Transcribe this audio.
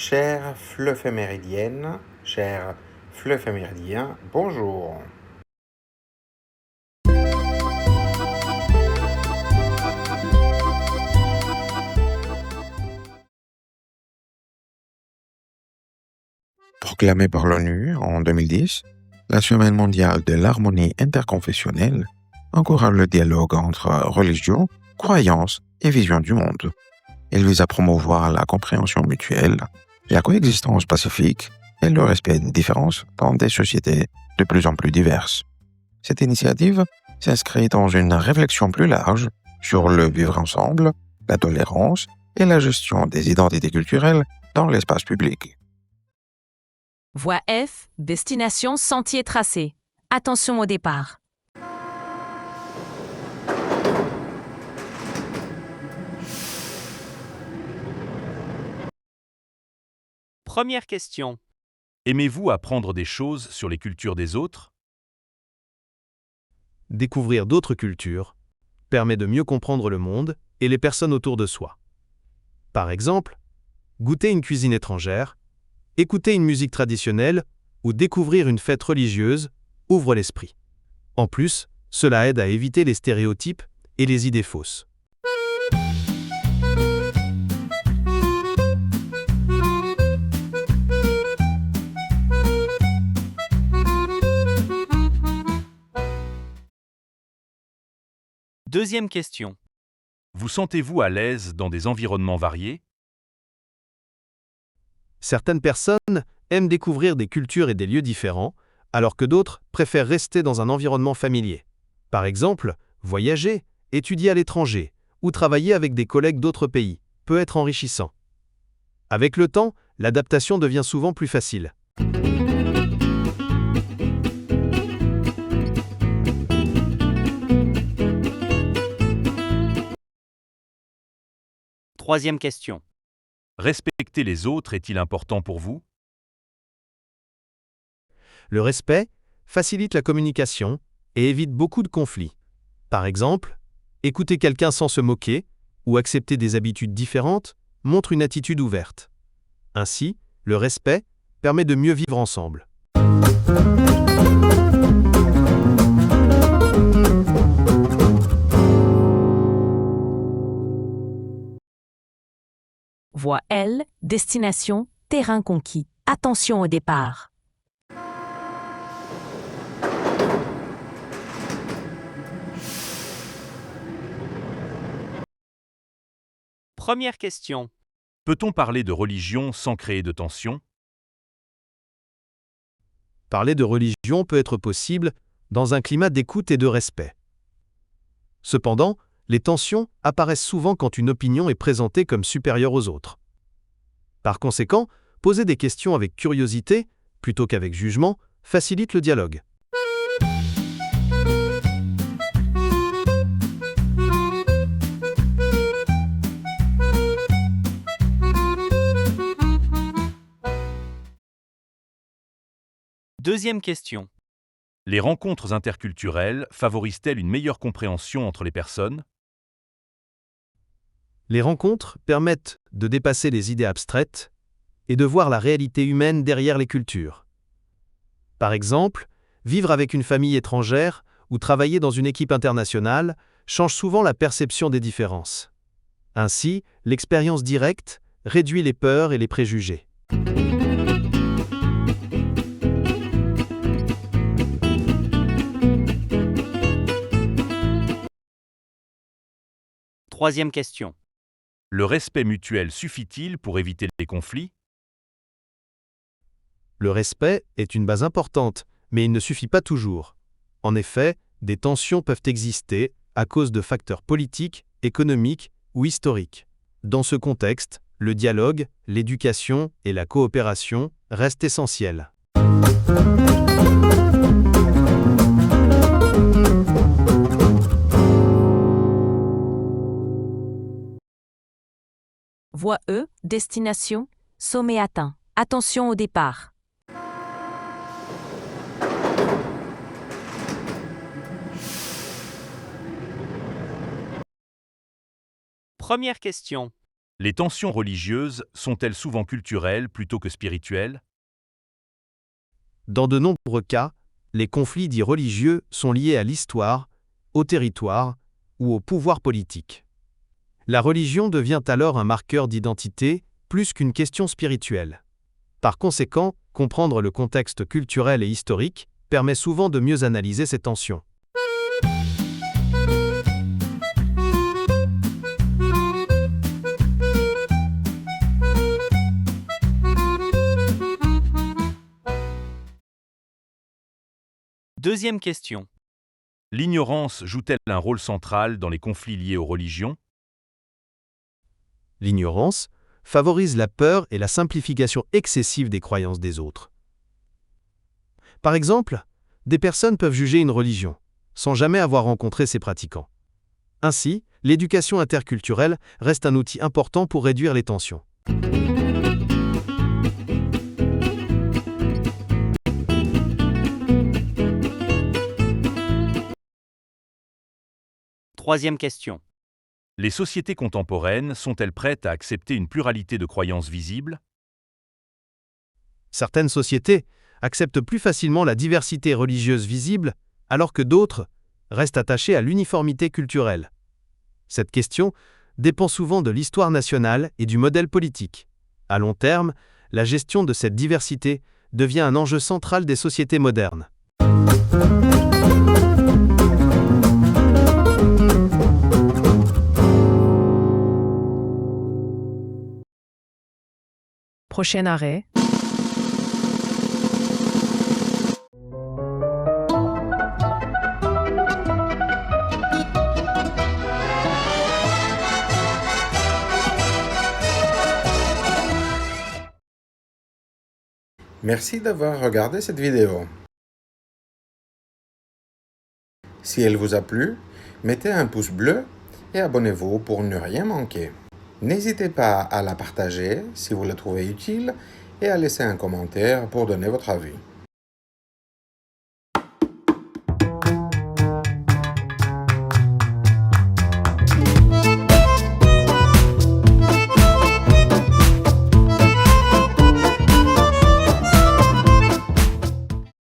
Chère fleuve méridienne, cher fleuve méridien, bonjour. Proclamée par l'ONU en 2010, la Semaine mondiale de l'harmonie interconfessionnelle encourage le dialogue entre religions, croyances et visions du monde. Elle vise à promouvoir la compréhension mutuelle, la coexistence pacifique et le respect des différences dans des sociétés de plus en plus diverses. Cette initiative s'inscrit dans une réflexion plus large sur le vivre ensemble, la tolérance et la gestion des identités culturelles dans l'espace public. Voie F, destination sentier tracé. Attention au départ. Première question. Aimez-vous apprendre des choses sur les cultures des autres? Découvrir d'autres cultures permet de mieux comprendre le monde et les personnes autour de soi. Par exemple, goûter une cuisine étrangère, écouter une musique traditionnelle ou découvrir une fête religieuse ouvre l'esprit. En plus, cela aide à éviter les stéréotypes et les idées fausses. Deuxième question. Vous sentez-vous à l'aise dans des environnements variés? Certaines personnes aiment découvrir des cultures et des lieux différents, alors que d'autres préfèrent rester dans un environnement familier. Par exemple, voyager, étudier à l'étranger ou travailler avec des collègues d'autres pays peut être enrichissant. Avec le temps, l'adaptation devient souvent plus facile. Troisième question. Respecter les autres est-il important pour vous? Le respect facilite la communication et évite beaucoup de conflits. Par exemple, écouter quelqu'un sans se moquer ou accepter des habitudes différentes montre une attitude ouverte. Ainsi, le respect permet de mieux vivre ensemble. Voie L, destination terrain conquis. Attention au départ. Première question. Peut-on parler de religion sans créer de tension? Parler de religion peut être possible dans un climat d'écoute et de respect. Cependant, les tensions apparaissent souvent quand une opinion est présentée comme supérieure aux autres. Par conséquent, poser des questions avec curiosité, plutôt qu'avec jugement, facilite le dialogue. Deuxième question. Les rencontres interculturelles favorisent-elles une meilleure compréhension entre les personnes? Les rencontres permettent de dépasser les idées abstraites et de voir la réalité humaine derrière les cultures. Par exemple, vivre avec une famille étrangère ou travailler dans une équipe internationale change souvent la perception des différences. Ainsi, l'expérience directe réduit les peurs et les préjugés. Troisième question. Le respect mutuel suffit-il pour éviter les conflits? Le respect est une base importante, mais il ne suffit pas toujours. En effet, des tensions peuvent exister à cause de facteurs politiques, économiques ou historiques. Dans ce contexte, le dialogue, l'éducation et la coopération restent essentiels. Voie E, destination sommet atteint. Attention au départ. Première question. Les tensions religieuses sont-elles souvent culturelles plutôt que spirituelles? Dans de nombreux cas, les conflits dits religieux sont liés à l'histoire, au territoire ou au pouvoir politique. La religion devient alors un marqueur d'identité plus qu'une question spirituelle. Par conséquent, comprendre le contexte culturel et historique permet souvent de mieux analyser ces tensions. Deuxième question. L'ignorance joue-t-elle un rôle central dans les conflits liés aux religions? L'ignorance favorise la peur et la simplification excessive des croyances des autres. Par exemple, des personnes peuvent juger une religion, sans jamais avoir rencontré ses pratiquants. Ainsi, l'éducation interculturelle reste un outil important pour réduire les tensions. Troisième question. Les sociétés contemporaines sont-elles prêtes à accepter une pluralité de croyances visibles? Certaines sociétés acceptent plus facilement la diversité religieuse visible, alors que d'autres restent attachées à l'uniformité culturelle. Cette question dépend souvent de l'histoire nationale et du modèle politique. À long terme, la gestion de cette diversité devient un enjeu central des sociétés modernes. Prochain arrêt. Merci d'avoir regardé cette vidéo. Si elle vous a plu, mettez un pouce bleu et abonnez-vous pour ne rien manquer. N'hésitez pas à la partager si vous la trouvez utile et à laisser un commentaire pour donner votre avis.